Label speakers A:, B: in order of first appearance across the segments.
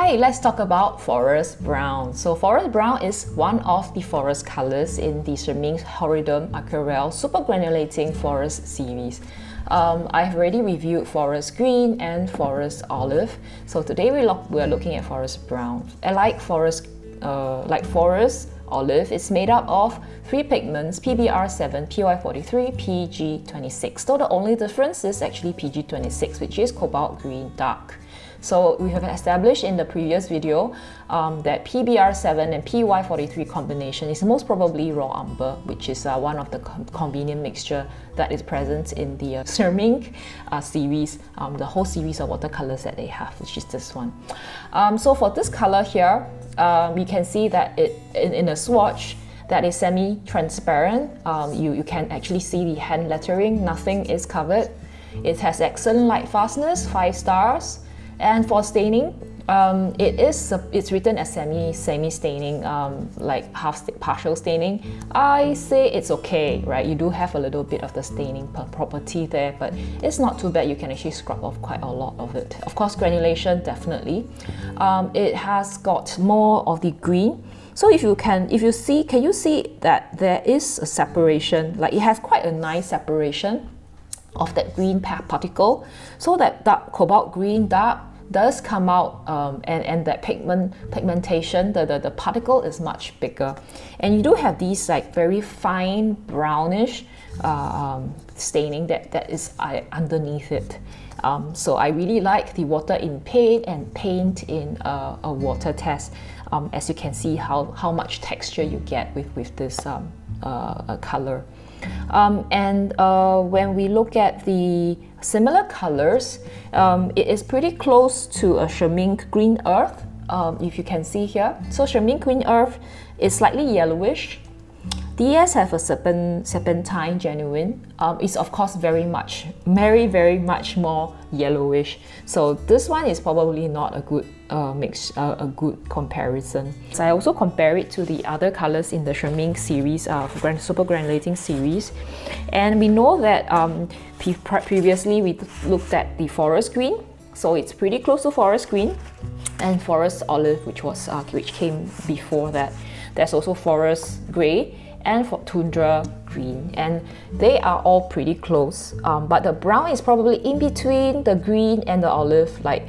A: Okay, let's talk about Forest Brown. So Forest Brown is one of the forest colors in the Schmincke Aquarelle Super-granulating Forest series. I've already reviewed Forest Green and Forest Olive. So today we're looking at Forest Brown. And like Forest Olive, it's made up of three pigments, PBR7, PY43, PG26. So the only difference is actually PG26, which is cobalt green dark. So we have established in the previous video that PBR7 and PY43 combination is most probably raw umber, which is one of the convenient mixture that is present in the Schmincke series, the whole series of watercolors that they have, which is this one. So for this color here, we can see that in a swatch that is semi-transparent. You can actually see the hand lettering, nothing is covered. It has excellent light fastness, 5 stars. And for staining, it's written as semi-staining, like partial staining. I say it's okay, right? You do have a little bit of the staining property there, but it's not too bad. You can actually scrub off quite a lot of it. Of course, granulation, definitely. It has got more of the green. So can you see that there is a separation? Like it has quite a nice separation of that green particle, so that dark cobalt green dark does come out, and that pigmentation, the particle is much bigger, and you do have these like very fine brownish staining that is underneath it. So I really like the water in paint and paint in a water test. As you can see how much texture you get with this color. When we look at the similar colors, it is pretty close to a Schmincke Green Earth, if you can see here. So Schmincke Green Earth is slightly yellowish. DS have a serpentine genuine. It's of course very much more yellowish. So this one is probably not a good a good comparison. So I also compare it to the other colors in the Schmincke series, Super-granulating series, and we know that previously we looked at the Forest Green, so it's pretty close to Forest Green, and Forest Olive, which came before that. There's also Forest Grey and for Tundra Green, and they are all pretty close, but the brown is probably in between the green and the olive, like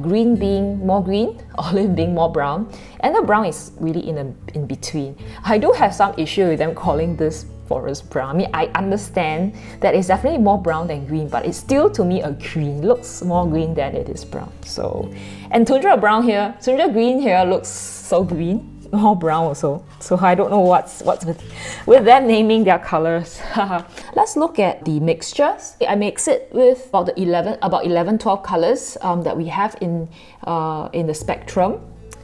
A: green being more green, olive being more brown, and the brown is really in between. I do have some issue with them calling this Forest Brown. I mean, I understand that it's definitely more brown than green, but it's still to me a green. It looks more green than it is brown. So, and Tundra Green here looks so green. More brown also, so I don't know what's with them naming their colors. Let's look at the mixtures. I mix it with about 11-12 colors that we have in the spectrum,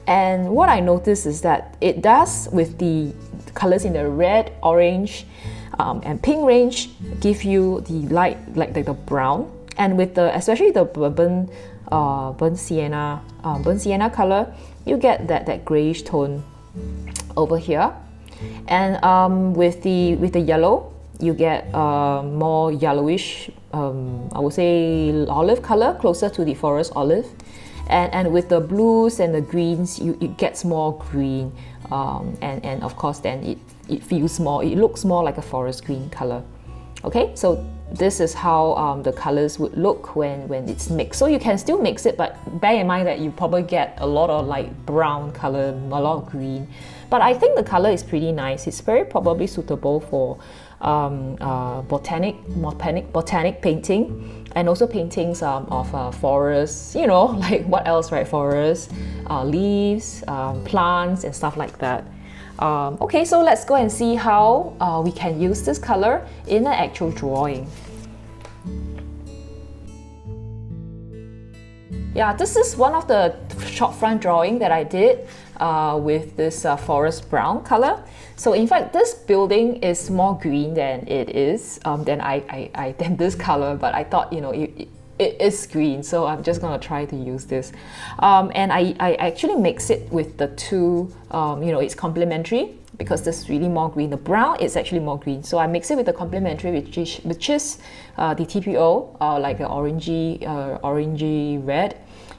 A: and what I notice is that it does, with the colors in the red, orange, and pink range, give you the light, like the brown, and with especially the burnt sienna color, you get that grayish tone over here, and with the yellow, you get more yellowish, I would say olive color, closer to the forest olive, and with the blues and the greens, it gets more green, and of course then it looks more like a forest green color. Okay, so this is how the colors would look when it's mixed. So you can still mix it, but bear in mind that you probably get a lot of like brown color, a lot of green. But I think the color is pretty nice. It's very probably suitable for botanic painting, and also paintings of forests, you know, like what else, right? Forests, leaves, plants and stuff like that. Okay, so let's go and see how we can use this color in an actual drawing. Yeah, this is one of the short front drawing that I did with this forest brown color. So in fact, this building is more green than it is than this color, but I thought, you know, it is green, so I'm just gonna try to use this. And I actually mix it with the two, you know, it's complementary, because this is really more green. The brown is actually more green, so I mix it with the complementary, which is the TPO, like the orangey red,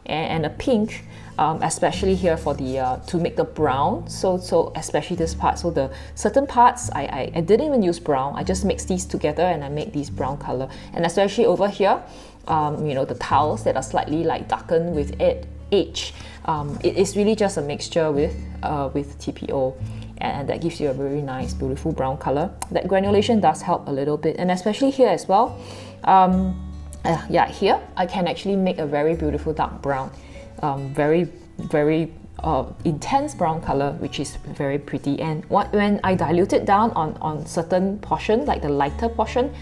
A: and a pink, especially here for the to make the brown. So especially this part. So the certain parts I didn't even use brown. I just mix these together and I make these brown color. And especially over here, you know, the tiles that are slightly like darkened with age. It is really just a mixture with TPO. And that gives you a very nice, beautiful brown color. That granulation does help a little bit, and especially here as well. Yeah, here I can actually make a very beautiful dark brown, very intense brown color, which is very pretty. And when I dilute it down on certain portion, like the lighter portion,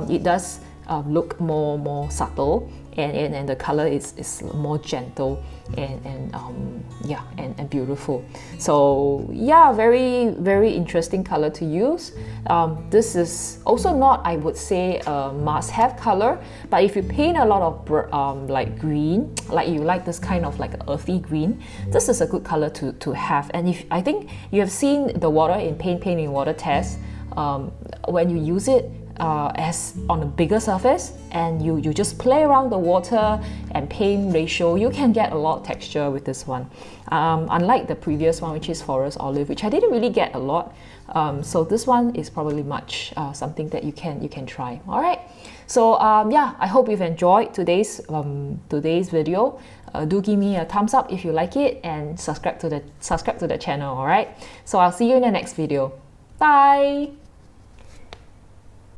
A: it does look more subtle, and the color is more gentle and beautiful. So yeah, very interesting color to use. This is also not, I would say, a must-have color, but if you paint a lot of like green, like you like this kind of like earthy green, this is a good color to have. And if I think you have seen the water in paint in water test, when you use it as on a bigger surface and you just play around the water and paint ratio, you can get a lot of texture with this one. Unlike the previous one, which is Forest Olive, which I didn't really get a lot. So this one is probably much something that you can try. All right. So yeah, I hope you've enjoyed today's video. Do give me a thumbs up if you like it, and subscribe to the channel. All right. So I'll see you in the next video. Bye.